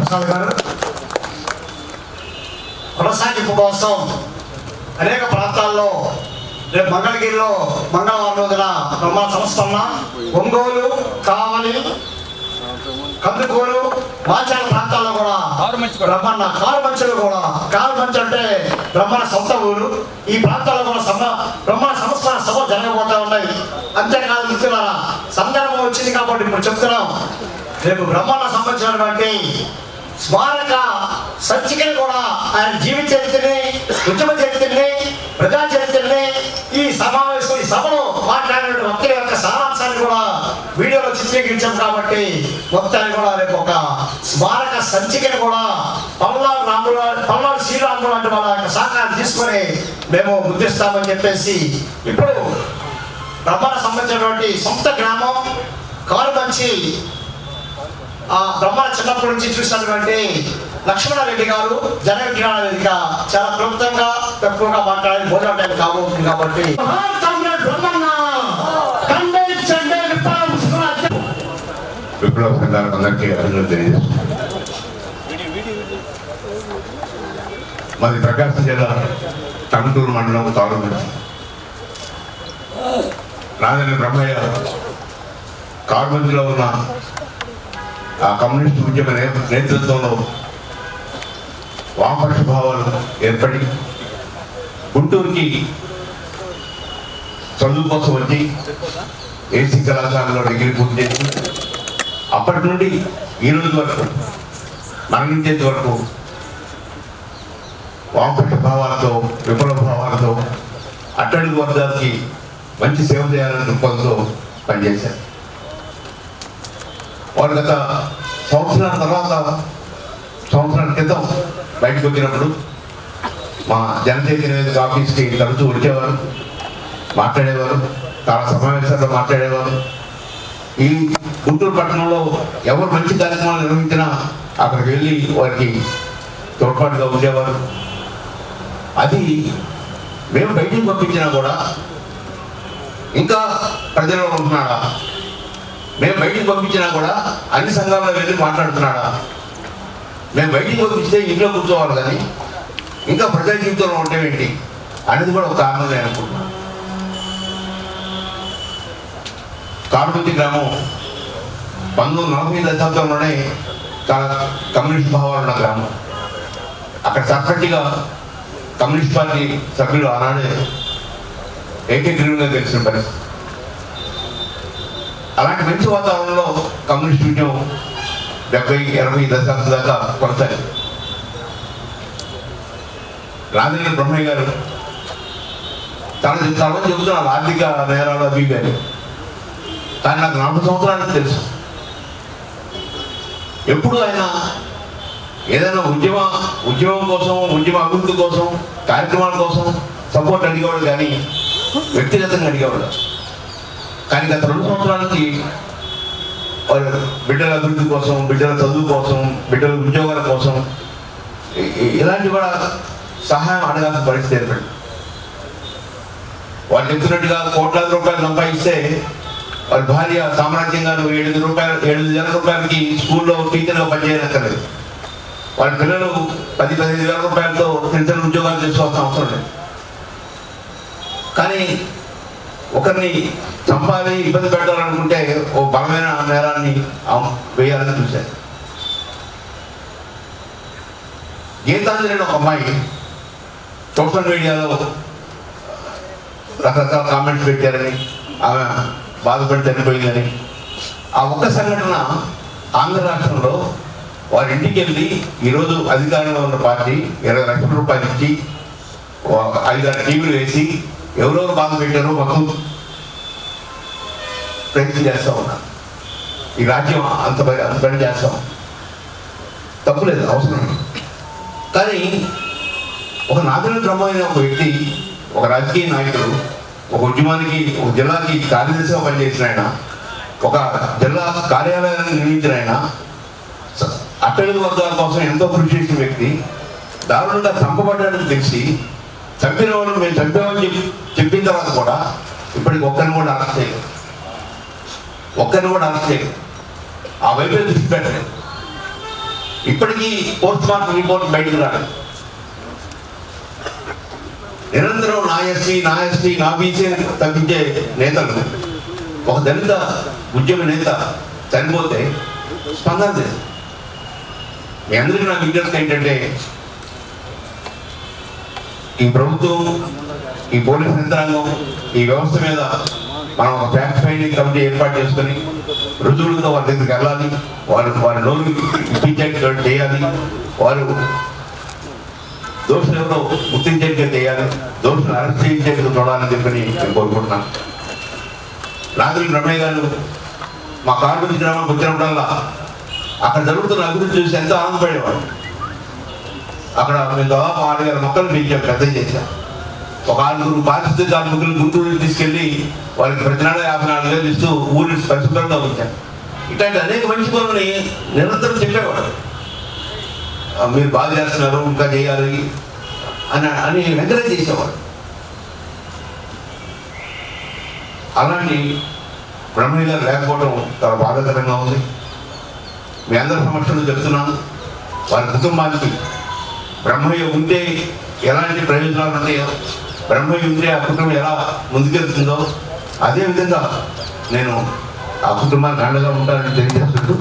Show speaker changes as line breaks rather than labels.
ప్రసాద్ గారు కొనసాగింపు కోసం అనేక ప్రాంతాల్లో రేపు మంగళగిరిలో మంగళవారం రోజున బ్రహ్మ సంస్థన్న, ఒంగోలు, కావలి, కందుకూరు, మాచాల ప్రాంతాల్లో కూడా బ్రహ్మన్న కారుమంచులు కూడా కారుమంచు అంటే బ్రహ్మణ సొంత ఊరు. ఈ ప్రాంతాల్లో కూడా బ్రహ్మణ సంస్థాన సభ జరగబోతా ఉన్నాయి. అంతేకాదు మిత్రులారా, సందర్భం వచ్చింది కాబట్టి ఇప్పుడు చెప్తున్నాం. రేపు బ్రహ్మణ సంబంధించినటువంటి స్మారక సంచికలు కూడా ఆయన జీవిత చరిత్రని, ఉద్యమ చరిత్రని, ప్రజా చరిత్రని, ఈ సభలో మాట్లాడిన వ్యక్తుల యొక్క సారాంశాన్ని కూడా వీడియోలో చిత్రీకరించాం. కాబట్టి మొత్తాన్ని కూడా రేపు ఒక స్మారక సంచికను కూడా పల్నాడు శ్రీరాములు లాంటి వాళ్ళ యొక్క సహకారం తీసుకొని మేము ముద్రిస్తామని చెప్పేసి, ఇప్పుడు బ్రహ్మణ సంబంధించినటువంటి సొంత గ్రామం కారుమంచి ఆ బ్రహ్మణ చిన్నప్పటి నుంచి చూసినటువంటి లక్ష్మణారెడ్డి గారు జనవిజ్ఞాన వేదిక చాలా క్లుప్తంగా తక్కువగా మాట్లాడే భోజనం టైం కాబోతుంది. కాబట్టి
విప్లవ సంఘాలకు అందరికీ అభినందనలు తెలియజేస్తున్నాను. మాది ప్రకాశం జిల్లా టంగుటూరు మండలం కారుమంచి. నాదని బ్రహ్మయ్య కారుమంచిలో ఉన్న ఆ కమ్యూనిస్ట్ ఉద్యమ నేతృత్వంలో వామపక్ష భావాలు ఏర్పడి గుంటూరుకి చదువు కోసం వచ్చి ఏసీ కళాశాలలో డిగ్రీ పూర్తి చేసి అప్పటి నుండి ఈ రోజు వరకు మరణించేంత వరకు వామపక్ష భావాలతో, విప్లవ భావాలతో అట్టడుగు వర్గాలకి మంచి సేవ చేయాలనే దృక్పథంతో పనిచేశారు. వారు గత సంవత్సరాల తర్వాత సంవత్సరాల క్రితం బయటకు వచ్చినప్పుడు మా జనచైతన్య వేదిక ఆఫీస్కి తరచూ వచ్చేవారు, మాట్లాడేవారు, చాలా సమావేశాల్లో మాట్లాడేవారు. ఈ గుంటూరు పట్టణంలో ఎవరు మంచి కార్యక్రమాలు నిర్వహించినా అక్కడికి వెళ్ళి వారికి తోడ్పాటుగా ఉండేవారు. అది మేము బయటికి పంపించినా కూడా ఇంకా ప్రజల్లో ఉంటున్నాడా, మేము బయటికి పంపించినా కూడా అన్ని సంఘాల్లో వెళ్ళి మాట్లాడుతున్నాడా, మేము బయటికి పంపిస్తే ఇంట్లో కూర్చోవాలి కానీ ఇంకా ప్రజా జీవితంలో ఉండటం ఏంటి అనేది కూడా ఒక కారణం నేను అనుకుంటున్నాను. కారుమంచి గ్రామం 1940 దశాబ్దంలోనే చాలా కమ్యూనిస్ట్ భావాలు ఉన్న గ్రామం. అక్కడ సపరేట్గా కమ్యూనిస్ట్ పార్టీ సభ్యులు ఆనాడే ఏకగ్రీవంగా తెలిసిన పరిస్థితి. అలాంటి మంచి వాతావరణంలో కమ్యూనిస్ట్ ఉద్యమం 70-80 దశాబ్దాల దాకా కొనసాగింది. రాజేంద్ర బ్రహ్మయ్య గారు చాలా చెబుతున్నారు ఆర్థిక నేరాలు అవి అని. కానీ నాకు 40 సంవత్సరాలకు తెలుసు. ఎప్పుడు ఆయన ఏదైనా ఉద్యమం కోసం, ఉద్యమ అభివృద్ధి కోసం, కార్యక్రమాల కోసం సపోర్ట్ అడిగేవాడు కానీ వ్యక్తిగతంగా అడిగేవాడు. కానీ గత 2 సంవత్సరాల నుంచి బిడ్డల అభివృద్ధి కోసం, బిడ్డల చదువు కోసం, బిడ్డల ఉద్యోగాల కోసం ఇలాంటి కూడా సహాయం అడగాల్సిన పరిస్థితి ఏర్పడింది. వాళ్ళు చెప్తున్నట్టుగా కోట్లాది రూపాయలు సంపాదిస్తే వాళ్ళ భార్య సామ్రాజ్యంగా 7,000 రూపాయలకి స్కూల్లో టీచర్గా పనిచేయనక్కర్లేదు. వాళ్ళ పిల్లలు 10-15 వేల రూపాయలతో చిన్న ఉద్యోగాలు చేసుకోవాల్సిన అవసరం లేదు. కానీ ఒకరిని చంపాలి, ఇబ్బంది పెట్టాలనుకుంటే ఓ బలమైన నేరాన్ని వేయాలని చూశారు. గీతాంజలి ఒక అమ్మాయి సోషల్ మీడియాలో రకరకాల కామెంట్స్ పెట్టారని, ఆమె బాధపడి చనిపోయిందని. ఆ ఒక్క సంఘటన ఆంధ్ర రాష్ట్రంలో వారి ఇంటికి వెళ్ళి ఈరోజు అధికారంలో ఉన్న పార్టీ 20 లక్షల రూపాయలు ఇచ్చి 5-6 టీవీలు వేసి ఎవరెవరు బాధ పెట్టారో మొత్తం ప్రయత్నం చేస్తూ ఉన్నారు. ఈ రాజ్యం అంత పని చేస్తాం, తప్పులేదు, అవసరం. కానీ ఒక నాగరిక బ్రహ్మైన ఒక వ్యక్తి, ఒక రాజకీయ నాయకుడు, ఒక ఉద్యమానికి, ఒక జిల్లాకి కార్యదర్శిగా పనిచేసిన ఆయన, ఒక జిల్లా కార్యాలయాన్ని నిర్మించిన ఆయన, అట్టడుగు వర్గాల కోసం ఎంతో కృషి చేసిన వ్యక్తి దారుణంగా చంపబడ్డాడని తెలిసి చంపిన వాళ్ళు మేము చంపామని చెప్పిన తర్వాత కూడా ఇప్పటికి ఒక్కరిని కూడా అరెస్ట్ చేయలేదు. ఆ వైపే దృష్టి పెట్టలేదు. ఇప్పటికీ పోస్ట్ మార్టం రిపోర్ట్ బయటకు రాలేదు. నిరంతరం నా ఎస్టీ నా బీసీ తగ్గించే నేతలు ఒక దళిత ఉద్యమ నేత చనిపోతే స్పందన లేదు. మీ అందరికీ నా విజ్ఞప్తి ఏంటంటే ఈ ప్రభుత్వం, ఈ పోలీస్ యంత్రాంగం, ఈ వ్యవస్థ మీద మనం ఒక ఫ్యాక్ట్ ఫైండింగ్ కమిటీ ఏర్పాటు చేసుకొని రుజువులతో వారి దగ్గరికి వెళ్ళాలి, వారి నోరు ఇప్పించేటట్టు చేయాలి, వారు దోషులు ఎవరో గుర్తించేట్టుగా చేయాలి, దోషులు అరెస్ట్ చేయించేట్టుగా చూడాలని చెప్పని నేను కోరుకుంటున్నాను. రాత్రి రమయ్య గారు మా కార్మిక గ్రామానికి వచ్చినప్పుడల్లా అక్కడ జరుగుతున్న అభివృద్ధి చూసి ఎంతో ఆనందపడేవాడు. అక్కడ మేము దాదాపు 6,000 మొక్కలు పెంచాం, పెద్ద చేశాం. ఒక 6 పారిశుద్ధ్య కార్మికులు గుంటూరుకి తీసుకెళ్ళి వారికి ప్రతి నెల 54,000 ఇస్తూ ఊరిని పరిశుభ్రంగా ఉంచాం. ఇట్లాంటి అనేక మంచి పనులని నిరంతరం చెప్పేవాడు. మీరు బాగా చేస్తున్నారు, ఇంకా చేయాలి అని ఎంకరేజ్ చేసేవాడు. అలాంటి బ్రహ్మయ్య గారు లేకపోవడం చాలా బాధాకరంగా ఉంది. మీ అందరి సమక్షంలో చెప్తున్నాను, వారి కుటుంబానికి బ్రహ్మయ్య ఉంటే ఎలాంటి ప్రయోజనాలు ఉంటాయో, బ్రహ్మయ్య ఉంటే ఆ కుటుంబం ఎలా ముందుకెళ్తుందో అదేవిధంగా నేను ఆ కుటుంబానికి అండగా ఉంటానని తెలియజేస్తూ